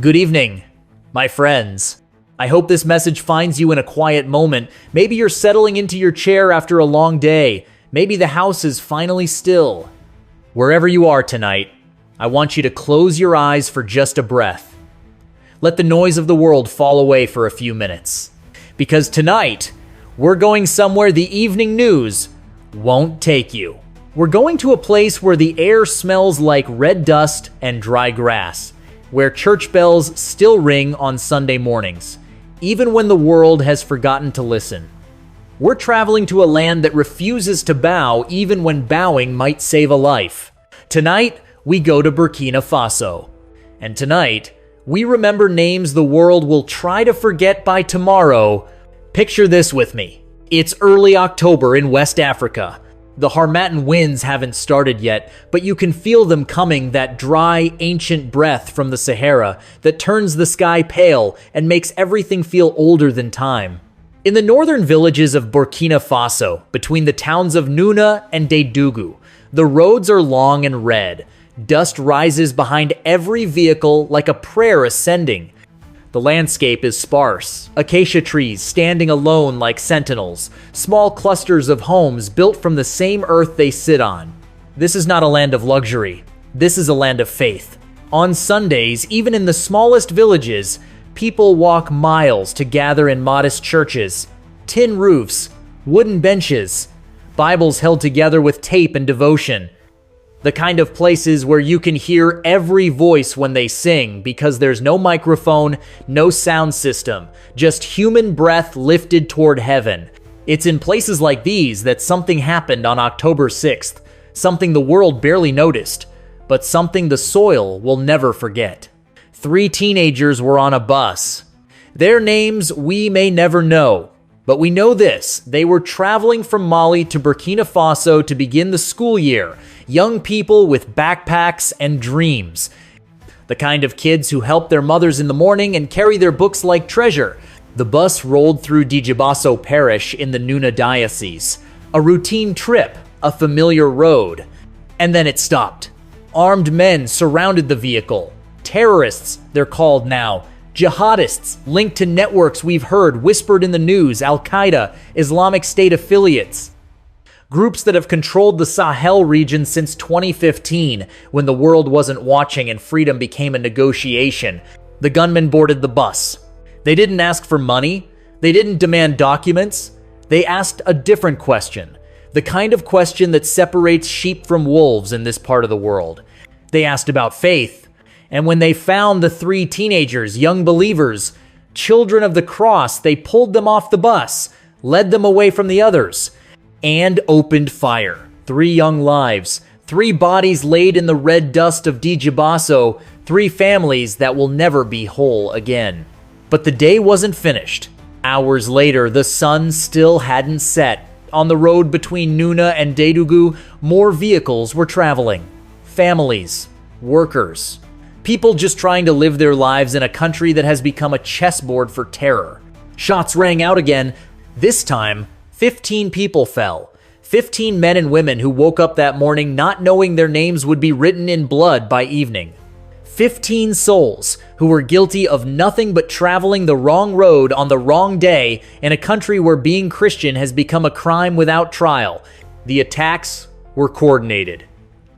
Good evening, my friends. I hope this message finds you in a quiet moment. Maybe you're settling into your chair after a long day. Maybe the house is finally still. Wherever you are tonight, I want you to close your eyes for just a breath. Let the noise of the world fall away for a few minutes. Because tonight, we're going somewhere the evening news won't take you. We're going to a place where the air smells like red dust and dry grass, where church bells still ring on Sunday mornings, even when the world has forgotten to listen. We're traveling to a land that refuses to bow even when bowing might save a life. Tonight, we go to Burkina Faso. And tonight, we remember names the world will try to forget by tomorrow. Picture this with me. It's early October in West Africa. The Harmattan winds haven't started yet, but you can feel them coming, that dry, ancient breath from the Sahara that turns the sky pale and makes everything feel older than time. In the northern villages of Burkina Faso, between the towns of Nouna and Dédougou, the roads are long and red. Dust rises behind every vehicle like a prayer ascending. The landscape is sparse, acacia trees standing alone like sentinels, small clusters of homes built from the same earth they sit on. This is not a land of luxury. This is a land of faith. On Sundays, even in the smallest villages, people walk miles to gather in modest churches, tin roofs, wooden benches, Bibles held together with tape and devotion. The kind of places where you can hear every voice when they sing because there's no microphone, no sound system, just human breath lifted toward heaven. It's in places like these that something happened on October 6th, something the world barely noticed, but something the soil will never forget. 3 teenagers were on a bus. Their names we may never know, but we know this: they were traveling from Mali to Burkina Faso to begin the school year. Young people with backpacks and dreams. The kind of kids who help their mothers in the morning and carry their books like treasure. The bus rolled through Dédougou parish in the Nouna diocese. A routine trip, a familiar road. And then it stopped. Armed men surrounded the vehicle. Terrorists, they're called now. Jihadists linked to networks we've heard whispered in the news, Al-Qaeda, Islamic State affiliates. Groups that have controlled the Sahel region since 2015, when the world wasn't watching and freedom became a negotiation. The gunmen boarded the bus. They didn't ask for money. They didn't demand documents. They asked a different question, the kind of question that separates sheep from wolves in this part of the world. They asked about faith. And when they found the 3 teenagers, young believers, children of the cross, they pulled them off the bus, led them away from the others, and opened fire. 3 young lives, 3 bodies laid in the red dust of Dédougou, 3 families that will never be whole again. But the day wasn't finished. Hours later, the sun still hadn't set. On the road between Nouna and Dédougou, more vehicles were traveling. Families, workers, people just trying to live their lives in a country that has become a chessboard for terror. Shots rang out again. This time, 15 people fell. 15 men and women who woke up that morning not knowing their names would be written in blood by evening. 15 souls who were guilty of nothing but traveling the wrong road on the wrong day in a country where being Christian has become a crime without trial. The attacks were coordinated,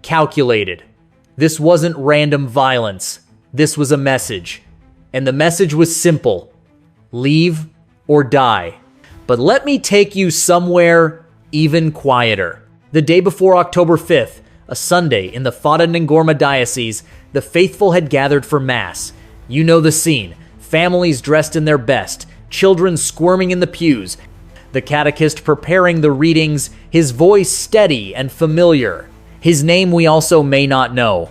calculated. This wasn't random violence. This was a message. And the message was simple: leave or die. But let me take you somewhere even quieter. The day before October 5th, a Sunday in the Fata Ngorma diocese, the faithful had gathered for Mass. You know the scene. Families dressed in their best, children squirming in the pews, the catechist preparing the readings, his voice steady and familiar. His name we also may not know,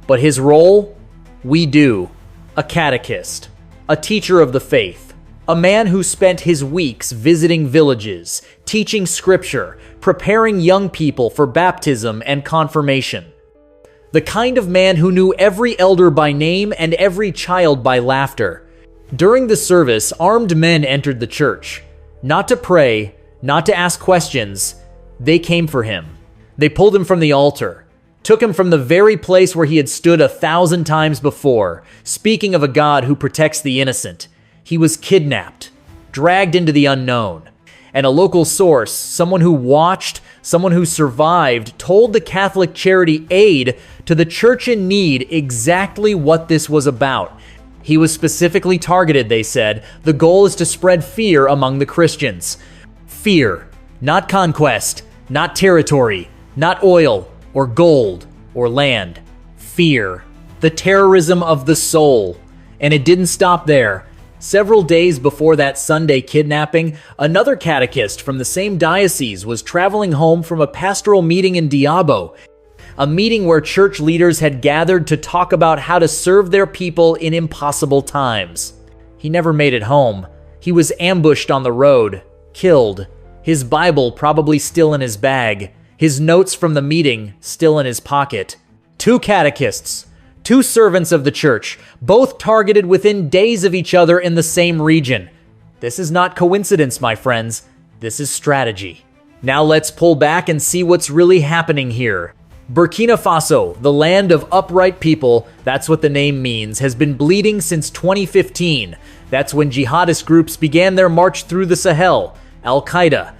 but his role, we do. A catechist, a teacher of the faith. A man who spent his weeks visiting villages, teaching scripture, preparing young people for baptism and confirmation. The kind of man who knew every elder by name and every child by laughter. During the service, armed men entered the church. Not to pray, not to ask questions. They came for him. They pulled him from the altar, took him from the very place where he had stood 1,000 times before, speaking of a God who protects the innocent. He was kidnapped, dragged into the unknown. And a local source, someone who watched, someone who survived, told the Catholic charity Aid to the church in need exactly what this was about. He was specifically targeted, they said. The goal is to spread fear among the Christians. Fear, not conquest, not territory, not oil or gold or land. Fear, the terrorism of the soul. And it didn't stop there. Several days before that Sunday kidnapping, another catechist from the same diocese was traveling home from a pastoral meeting in Diabo, a meeting where church leaders had gathered to talk about how to serve their people in impossible times. He never made it home. He was ambushed on the road, killed, his Bible probably still in his bag, his notes from the meeting still in his pocket. 2 catechists, 2 servants of the church, both targeted within days of each other in the same region. This is not coincidence, my friends. This is strategy. Now let's pull back and see what's really happening here. Burkina Faso, the land of upright people, that's what the name means, has been bleeding since 2015. That's when jihadist groups began their march through the Sahel. Al-Qaeda,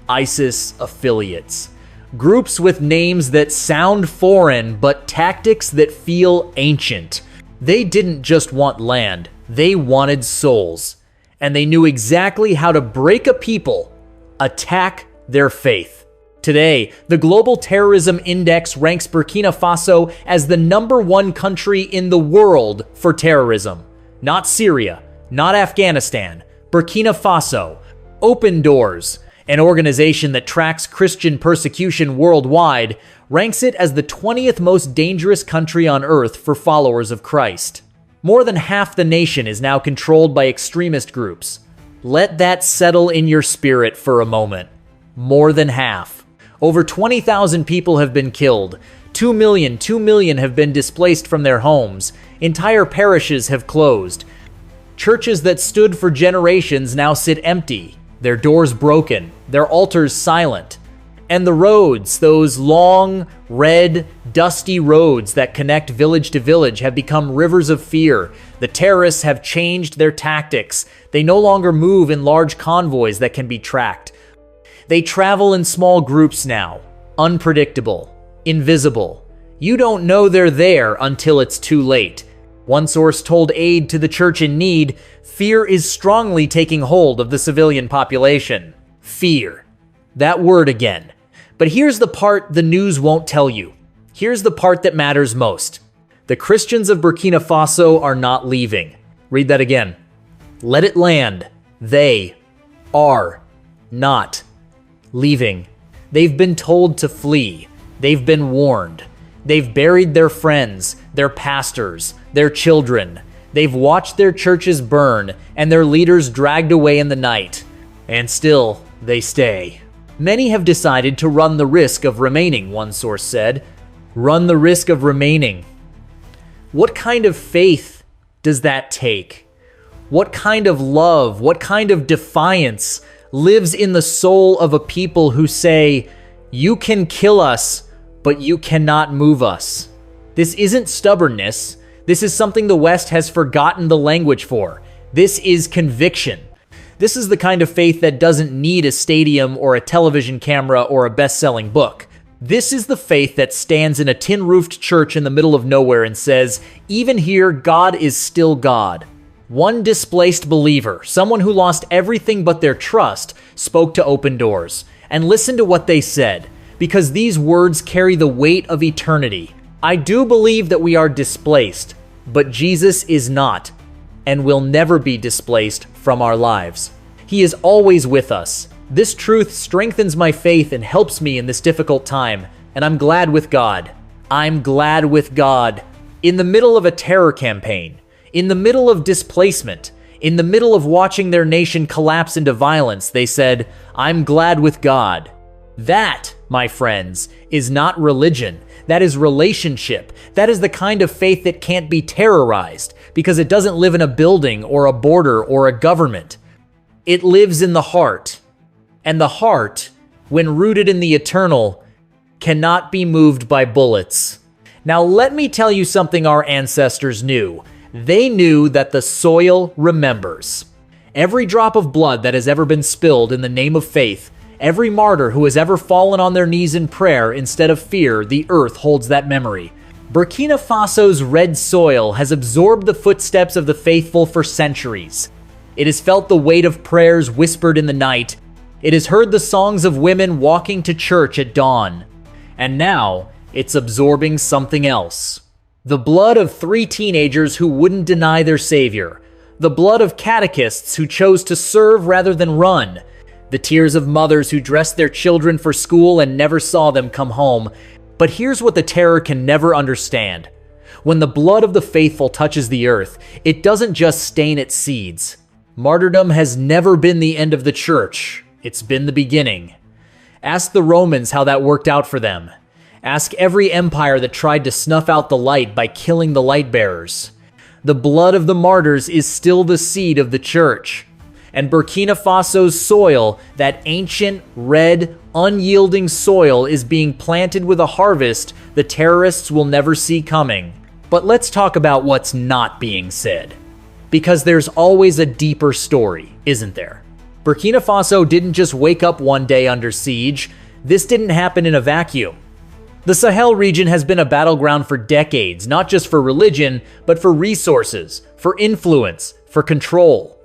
ISIS affiliates. Groups with names that sound foreign, but tactics that feel ancient. They didn't just want land, they wanted souls. And they knew exactly how to break a people, attack their faith. Today, the Global Terrorism Index ranks Burkina Faso as the #1 country in the world for terrorism. Not Syria, not Afghanistan, Burkina Faso. Open Doors, an organization that tracks Christian persecution worldwide, ranks it as the 20th most dangerous country on earth for followers of Christ. More than half the nation is now controlled by extremist groups. Let that settle in your spirit for a moment. More than half. Over 20,000 people have been killed. 2 million have been displaced from their homes. Entire parishes have closed. Churches that stood for generations now sit empty, their doors broken, their altars silent. And the roads, those long, red, dusty roads that connect village to village, have become rivers of fear. The terrorists have changed their tactics. They no longer move in large convoys that can be tracked. They travel in small groups now, unpredictable, invisible. You don't know they're there until it's too late. One source told Aid to the church in need, fear is strongly taking hold of the civilian population. Fear. That word again. But here's the part the news won't tell you. Here's the part that matters most. The Christians of Burkina Faso are not leaving. Read that again. Let it land. They are not leaving. They've been told to flee. They've been warned. They've buried their friends, their pastors, their children. They've watched their churches burn and their leaders dragged away in the night. And still, they stay. Many have decided to run the risk of remaining, one source said. Run the risk of remaining. What kind of faith does that take? What kind of love, what kind of defiance lives in the soul of a people who say, you can kill us, but you cannot move us? This isn't stubbornness. This is something the West has forgotten the language for. This is conviction. This is the kind of faith that doesn't need a stadium or a television camera or a best-selling book. This is the faith that stands in a tin-roofed church in the middle of nowhere and says, even here, God is still God. One displaced believer, someone who lost everything but their trust, spoke to Open Doors. And listen to what they said, because these words carry the weight of eternity. I do believe that we are displaced, but Jesus is not, and will never be displaced from our lives. He is always with us. This truth strengthens my faith and helps me in this difficult time, and I'm glad with God. I'm glad with God. In the middle of a terror campaign, in the middle of displacement, in the middle of watching their nation collapse into violence, they said, I'm glad with God. That, my friends, is not religion. That is relationship. That is the kind of faith that can't be terrorized because it doesn't live in a building or a border or a government. It lives in the heart. And the heart, when rooted in the eternal, cannot be moved by bullets. Now let me tell you something our ancestors knew. They knew that the soil remembers. Every drop of blood that has ever been spilled in the name of faith, every martyr who has ever fallen on their knees in prayer instead of fear, the earth holds that memory. Burkina Faso's red soil has absorbed the footsteps of the faithful for centuries. It has felt the weight of prayers whispered in the night. It has heard the songs of women walking to church at dawn. And now, it's absorbing something else. The blood of 3 teenagers who wouldn't deny their savior. The blood of catechists who chose to serve rather than run. The tears of mothers who dressed their children for school and never saw them come home. But here's what the terror can never understand. When the blood of the faithful touches the earth, it doesn't just stain its seeds. Martyrdom has never been the end of the church. It's been the beginning. Ask the Romans how that worked out for them. Ask every empire that tried to snuff out the light by killing the light bearers. The blood of the martyrs is still the seed of the church. And Burkina Faso's soil, that ancient, red, unyielding soil, is being planted with a harvest the terrorists will never see coming. But let's talk about what's not being said. Because there's always a deeper story, isn't there? Burkina Faso didn't just wake up one day under siege. This didn't happen in a vacuum. The Sahel region has been a battleground for decades, not just for religion, but for resources, for influence, for control.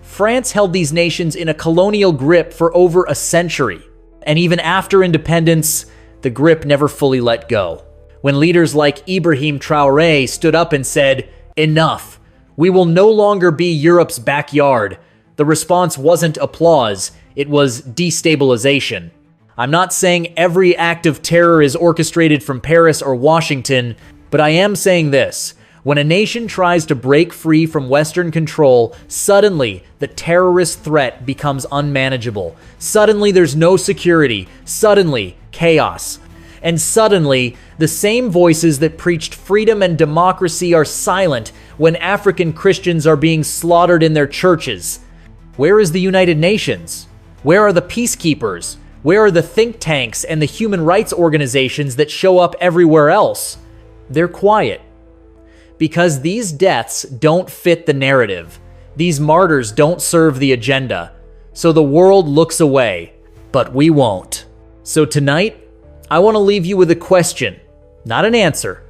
France held these nations in a colonial grip for over a century. And even after independence, the grip never fully let go. When leaders like Ibrahim Traoré stood up and said, "Enough, we will no longer be Europe's backyard," the response wasn't applause, it was destabilization. I'm not saying every act of terror is orchestrated from Paris or Washington, but I am saying this. When a nation tries to break free from Western control, suddenly the terrorist threat becomes unmanageable. Suddenly there's no security. Suddenly, chaos. And suddenly, the same voices that preached freedom and democracy are silent when African Christians are being slaughtered in their churches. Where is the United Nations? Where are the peacekeepers? Where are the think tanks and the human rights organizations that show up everywhere else? They're quiet. Because these deaths don't fit the narrative. These martyrs don't serve the agenda. So the world looks away, but we won't. So tonight, I want to leave you with a question, not an answer,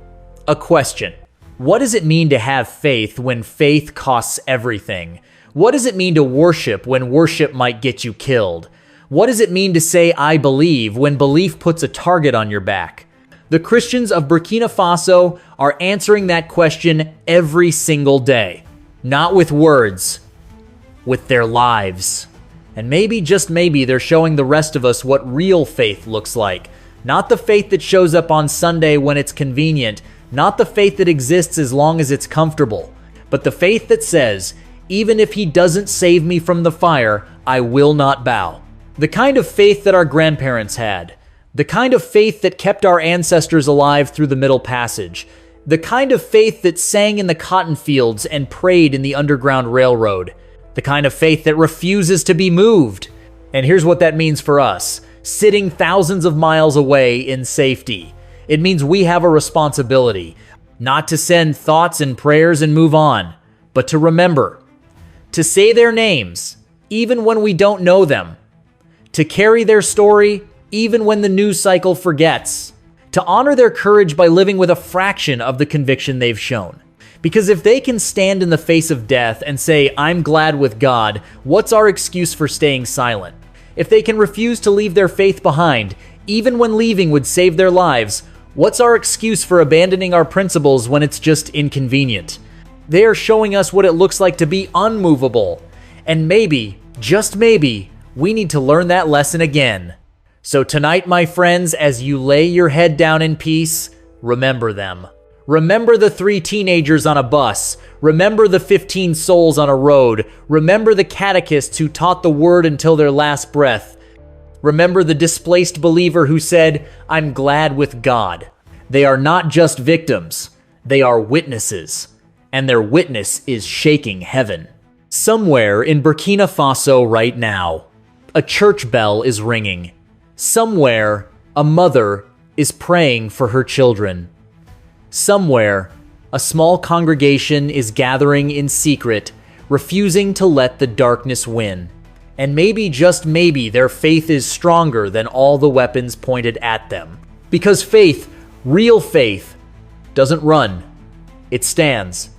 a question. What does it mean to have faith when faith costs everything? What does it mean to worship when worship might get you killed? What does it mean to say, "I believe," when belief puts a target on your back? The Christians of Burkina Faso are answering that question every single day. Not with words, with their lives. And maybe, just maybe, they're showing the rest of us what real faith looks like. Not the faith that shows up on Sunday when it's convenient. Not the faith that exists as long as it's comfortable. But the faith that says, even if he doesn't save me from the fire, I will not bow. The kind of faith that our grandparents had. The kind of faith that kept our ancestors alive through the Middle Passage. The kind of faith that sang in the cotton fields and prayed in the Underground Railroad. The kind of faith that refuses to be moved. And here's what that means for us. Sitting thousands of miles away in safety. It means we have a responsibility. Not to send thoughts and prayers and move on, but to remember. To say their names, even when we don't know them. To carry their story, even when the news cycle forgets. To honor their courage by living with a fraction of the conviction they've shown. Because if they can stand in the face of death and say, "I'm glad with God," what's our excuse for staying silent? If they can refuse to leave their faith behind, even when leaving would save their lives, what's our excuse for abandoning our principles when it's just inconvenient? They are showing us what it looks like to be unmovable. And maybe, just maybe, we need to learn that lesson again. So tonight, my friends, as you lay your head down in peace, remember them. Remember the 3 teenagers on a bus. Remember the 15 souls on a road. Remember the catechists who taught the word until their last breath. Remember the displaced believer who said, "I'm glad with God." They are not just victims. They are witnesses. And their witness is shaking heaven. Somewhere in Burkina Faso right now, a church bell is ringing. Somewhere, a mother is praying for her children. Somewhere, a small congregation is gathering in secret, refusing to let the darkness win. And maybe, just maybe, their faith is stronger than all the weapons pointed at them. Because faith, real faith, doesn't run. It stands.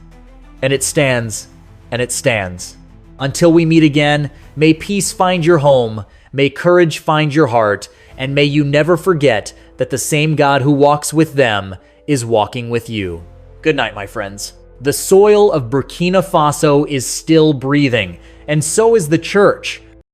And it stands. And it stands. Until we meet again, may peace find your home, may courage find your heart, and may you never forget that the same God who walks with them is walking with you. Good night, my friends. The soil of Burkina Faso is still breathing, and so is the church.